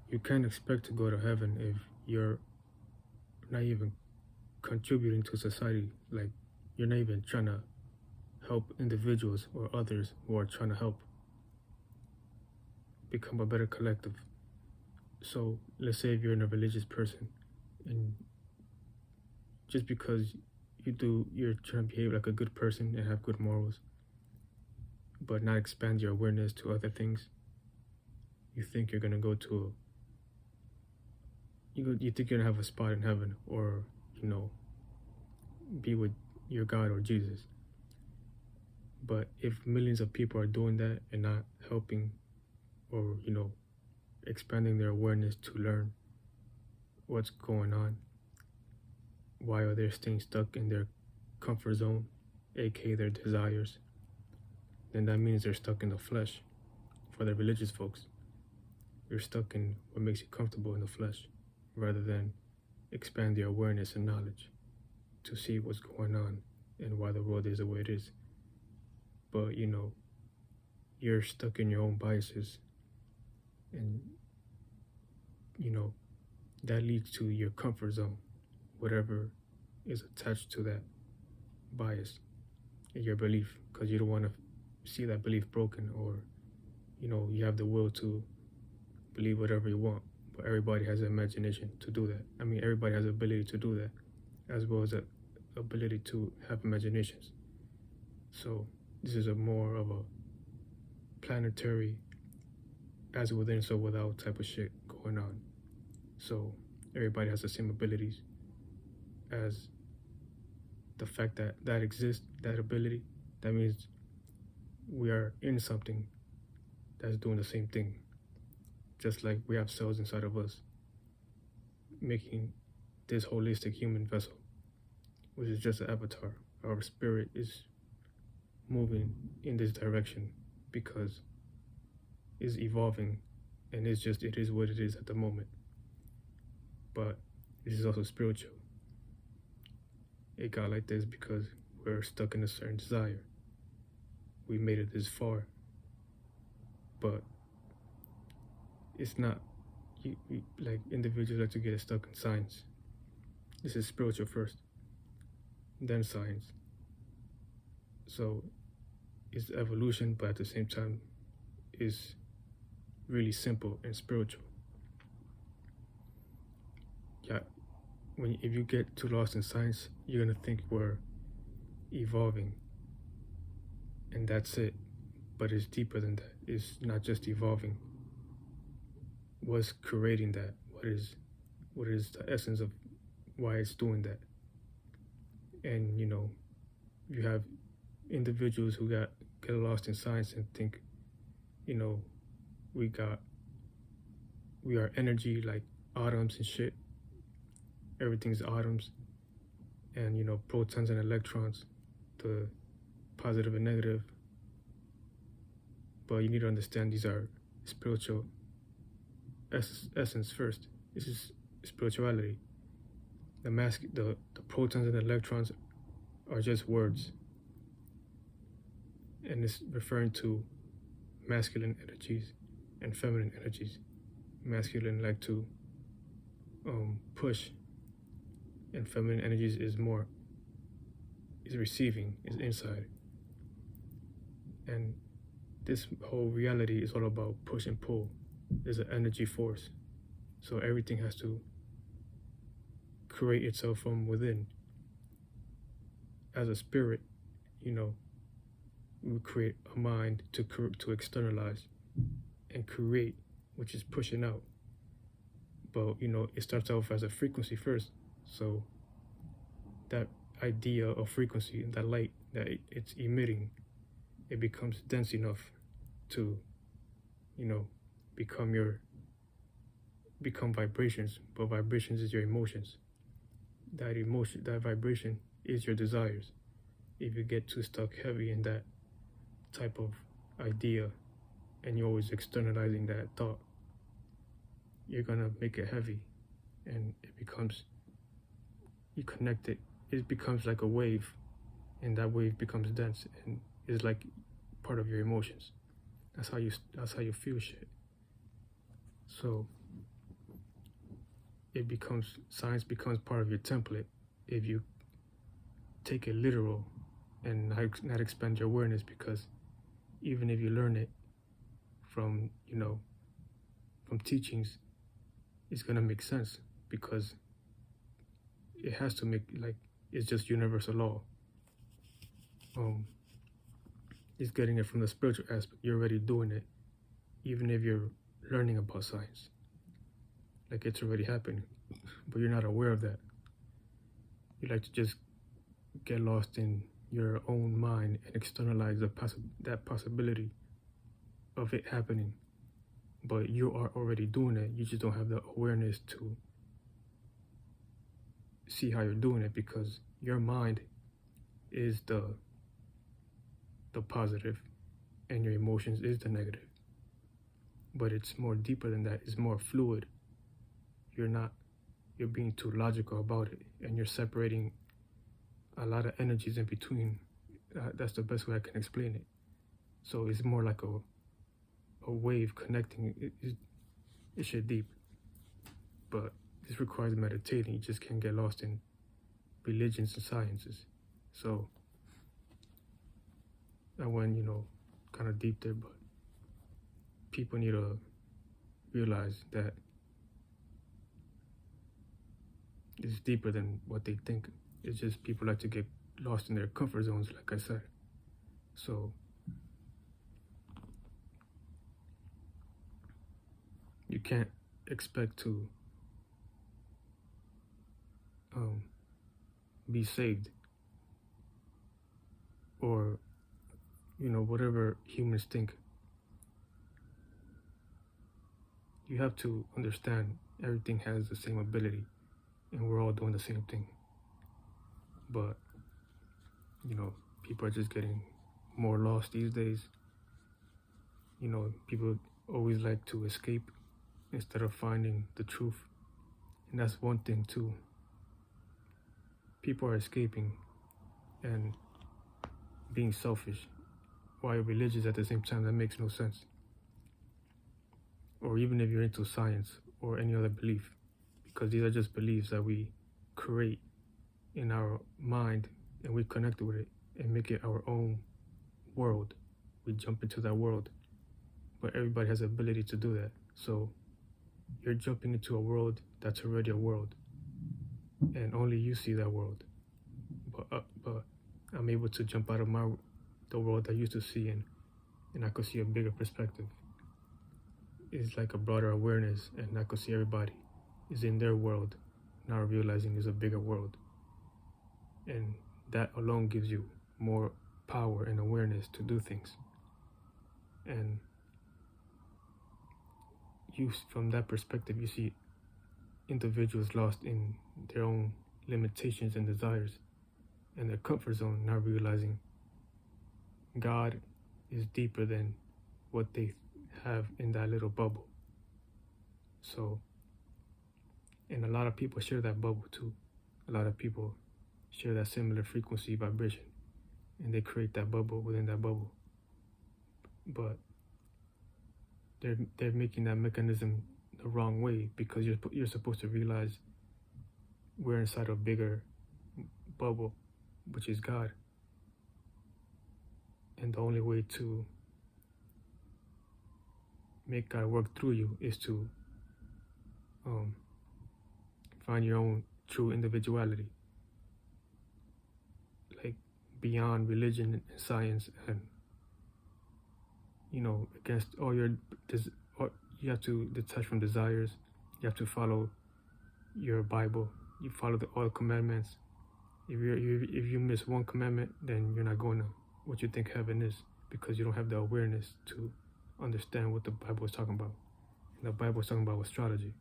you can't expect to go to heaven if you're not even contributing to society. Like, you're not even trying to help individuals or others who are trying to help become a better collective. So let's say if you're in a religious person, and just because you're trying to behave like a good person and have good morals, but not expand your awareness to other things, you think you're gonna go to you think you're gonna have a spot in heaven, or be with your God or Jesus. But if millions of people are doing that and not helping, or expanding their awareness to learn what's going on, why are they staying stuck in their comfort zone, aka their desires, then that means they're stuck in the flesh. For the religious folks, you're stuck in what makes you comfortable in the flesh, rather than expand your awareness and knowledge to see what's going on and why the world is the way it is. But you're stuck in your own biases, and that leads to your comfort zone, whatever is attached to that bias in your belief, because you don't want to see that belief broken, or you have the will to believe whatever you want. But everybody has an imagination to do that. I mean, everybody has the ability to do that, as well as the ability to have imaginations. So this is a more of a planetary as within so without type of shit going on. So everybody has the same abilities. As the fact that that exists, that ability, that means we are in something that's doing the same thing. Just like we have cells inside of us making this holistic human vessel, which is just an avatar. Our spirit is moving in this direction because it's evolving, and it is what it is at the moment. But this is also spiritual. It got like this because we're stuck in a certain desire. We made it this far, but it's not. Like individuals like to get stuck in science. This is spiritual first, then science. So it's evolution, but at the same time, is really simple and spiritual. Yeah, if you get too lost in science, you're gonna think we're evolving, and that's it. But it's deeper than that. It's not just evolving. What's creating that? What is the essence of why it's doing that? And you have individuals who get lost in science and think, we are energy, like atoms and shit. Everything's atoms, and protons and electrons, the positive and negative. But you need to understand these are spiritual essence first. This is spirituality. The protons and the electrons are just words, and it's referring to masculine energies and feminine energies. Masculine like to push, and feminine energies is receiving, is inside. And this whole reality is all about push and pull. There's an energy force, so everything has to create itself from within. As a spirit, we create a mind to externalize and create, which is pushing out. But it starts off as a frequency first. So that idea of frequency, that light that it's emitting, it becomes dense enough to become vibrations. But vibrations is your emotions. That vibration is your desires. If you get too stuck heavy in that type of idea, and you're always externalizing that thought, you're gonna make it heavy, and you connect it becomes like a wave, and that wave becomes dense and is like part of your emotions. That's how you feel shit. So science becomes part of your template if you take it literal and not expand your awareness, because even if you learn it from from teachings, it's gonna make sense, because it has to make, like, it's just universal law. It's getting it from the spiritual aspect. You're already doing it, even if you're learning about science. Like, it's already happening, but you're not aware of that. You like to just get lost in your own mind and externalize that possibility of it happening. But you are already doing it. You just don't have the awareness to see how you're doing it, because your mind is the positive and your emotions is the negative. But it's more deeper than that. It's more fluid. You're being too logical about it, and you're separating a lot of energies in between. That's the best way I can explain it. So it's more like a wave connecting. It's shit deep, but this requires meditating. You just can't get lost in religions and sciences. So I went, kind of deep there, but people need to realize that it's deeper than what they think. It's just people like to get lost in their comfort zones, like I said. So you can't expect to be saved, or whatever humans think. You have to understand everything has the same ability, and we're all doing the same thing. But people are just getting more lost these days. People always like to escape instead of finding the truth, and that's one thing too. People are escaping and being selfish while you're religious at the same time. That makes no sense. Or even if you're into science or any other belief, because these are just beliefs that we create in our mind, and we connect with it and make it our own world. We jump into that world, but everybody has the ability to do that. So you're jumping into a world that's already a world, and only you see that world. But I'm able to jump out of the world I used to see, and I could see a bigger perspective. It's like a broader awareness, and I could see everybody is in their world, now realizing there's a bigger world. And that alone gives you more power and awareness to do things. And from that perspective, you see individuals lost in their own limitations and desires and their comfort zone, not realizing God is deeper than what they have in that little bubble. So, and a lot of people share that bubble too. A lot of people share that similar frequency vibration, and they create that bubble within that bubble. But they're making that mechanism the wrong way, because you're supposed to realize we're inside a bigger bubble, which is God. And the only way to make God work through you is to find your own true individuality, like beyond religion and science, and against all you have to detach from desires. You have to follow your Bible. You follow all the commandments. If you miss one commandment, then you're not going to what you think heaven is, because you don't have the awareness to understand what the Bible is talking about. And the Bible is talking about astrology.